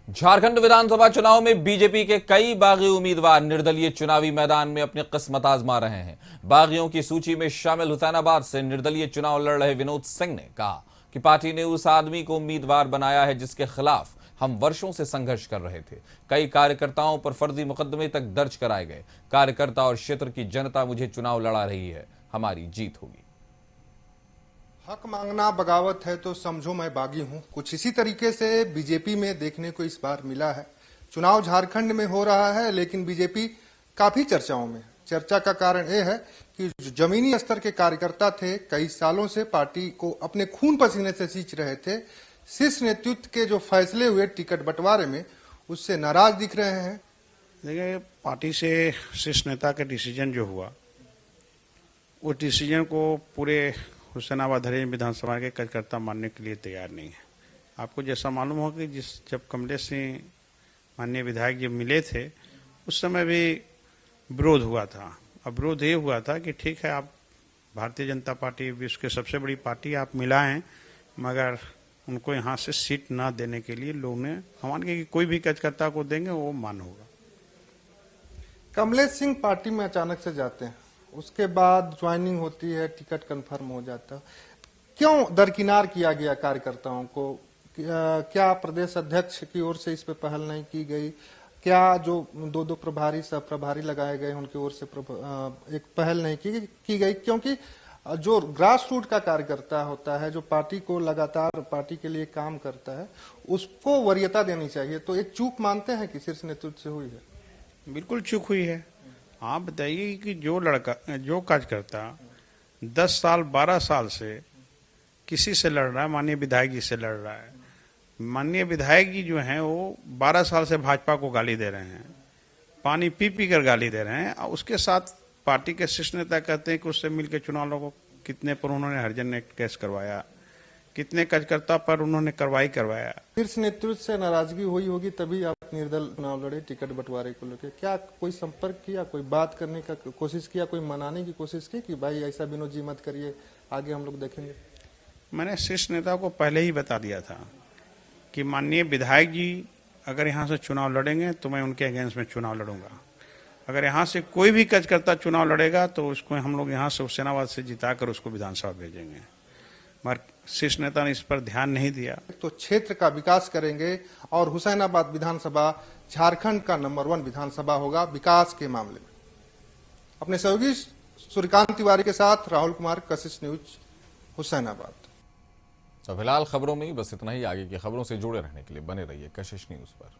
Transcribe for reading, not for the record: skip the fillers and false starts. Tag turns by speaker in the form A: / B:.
A: झारखंड विधानसभा चुनाव में बीजेपी के कई बागी उम्मीदवार निर्दलीय चुनावी मैदान में अपनी किस्मत आजमा रहे हैं। बागियों की सूची में शामिल हुसैनाबाद से निर्दलीय चुनाव लड़ रहे विनोद सिंह ने कहा कि पार्टी ने उस आदमी को उम्मीदवार बनाया है जिसके खिलाफ हम वर्षों से संघर्ष कर रहे थे। कई कार्यकर्ताओं पर फर्जी मुकदमे तक दर्ज कराए गए। कार्यकर्ता और क्षेत्र की जनता मुझे चुनाव लड़ा रही है, हमारी जीत होगी।
B: हक मांगना बगावत है तो समझो मैं बागी हूं। कुछ इसी तरीके से बीजेपी में देखने को इस बार मिला है। चुनाव झारखंड में हो रहा है, लेकिन बीजेपी काफी चर्चाओं में। चर्चा का कारण यह है कि जो जमीनी स्तर के कार्यकर्ता थे, कई सालों से पार्टी को अपने खून पसीने से सींच रहे थे। शीर्ष नेतृत्व के जो फैसले हुए टिकट बंटवारे में, उससे नाराज दिख रहे हैं।
C: देखिए, पार्टी से शीर्ष नेता का डिसीजन जो हुआ, उस डिसीजन को पूरे हुसैनाबाद हरेंज विधानसभा के कार्यकर्ता मानने के लिए तैयार नहीं है। आपको जैसा मालूम हो कि जब कमलेश सिंह माननीय विधायक जब मिले थे, उस समय भी विरोध हुआ था। अब विरोध ये हुआ था कि ठीक है, आप भारतीय जनता पार्टी विश्व की सबसे बड़ी पार्टी, आप मिलाएं, मगर उनको यहाँ से सीट ना देने के लिए लोगों ने मान के कि कोई भी कार्यकर्ता को देंगे वो मान होगा।
B: कमलेश सिंह पार्टी में अचानक से जाते हैं, उसके बाद ज्वाइनिंग होती है, टिकट कंफर्म हो जाता है। क्यों दरकिनार किया गया कार्यकर्ताओं को? क्या प्रदेश अध्यक्ष की ओर से इस पे पहल नहीं की गई? क्या जो दो प्रभारी सह प्रभारी लगाए गए उनकी ओर से एक पहल नहीं की गई? क्योंकि जो ग्रास रूट का कार्यकर्ता होता है, जो पार्टी को लगातार पार्टी के लिए काम करता है, उसको वरीयता देनी चाहिए। तो एक चूक मानते हैं कि शीर्ष नेतृत्व से हुई है?
C: बिल्कुल चूक हुई है। आप बताइए कि जो कार्यकर्ता 10 साल 12 साल से किसी से लड़ रहा है, माननीय विधायक जी से लड़ रहा है। माननीय विधायक जी जो हैं वो 12 साल से भाजपा को गाली दे रहे हैं, पानी पी पी कर गाली दे रहे हैं। और उसके साथ पार्टी के शीर्ष नेता कहते हैं कि उससे मिलकर चुनाव लड़ो। कितने पर उन्होंने हरिजन एक्ट केस करवाया, कितने कार्यकर्ता पर उन्होंने कार्रवाई करवाया।
B: शीर्ष नेतृत्व से नाराजगी हुई होगी, तभी आप निर्दल चुनाव लड़े टिकट बंटवारे को लेकर। क्या कोई संपर्क किया, कोई बात करने का कोशिश किया, कोई मनाने की कोशिश की कि भाई ऐसा विनोद जी मत करिए, आगे हम लोग देखेंगे?
C: मैंने शीर्ष नेता को पहले ही बता दिया था कि माननीय विधायक जी अगर यहाँ से चुनाव लड़ेंगे तो मैं उनके अगेंस्ट में चुनाव लड़ूंगा। अगर यहाँ से कोई भी कार्यकर्ता चुनाव लड़ेगा तो उसको हम लोग यहाँ से हुसैनाबाद से जिताकर उसको विधानसभा भेजेंगे। मगर शीर्ष नेता ने इस पर ध्यान नहीं दिया।
B: तो क्षेत्र का विकास करेंगे और हुसैनाबाद विधानसभा झारखंड का नंबर 1 विधानसभा होगा विकास के मामले में। अपने सहयोगी सूर्यकांत तिवारी के साथ राहुल कुमार, कशिश न्यूज, हुसैनाबाद।
A: तो फिलहाल खबरों में बस इतना ही। आगे की खबरों से जुड़े रहने के लिए बने रहिए कशिश न्यूज पर।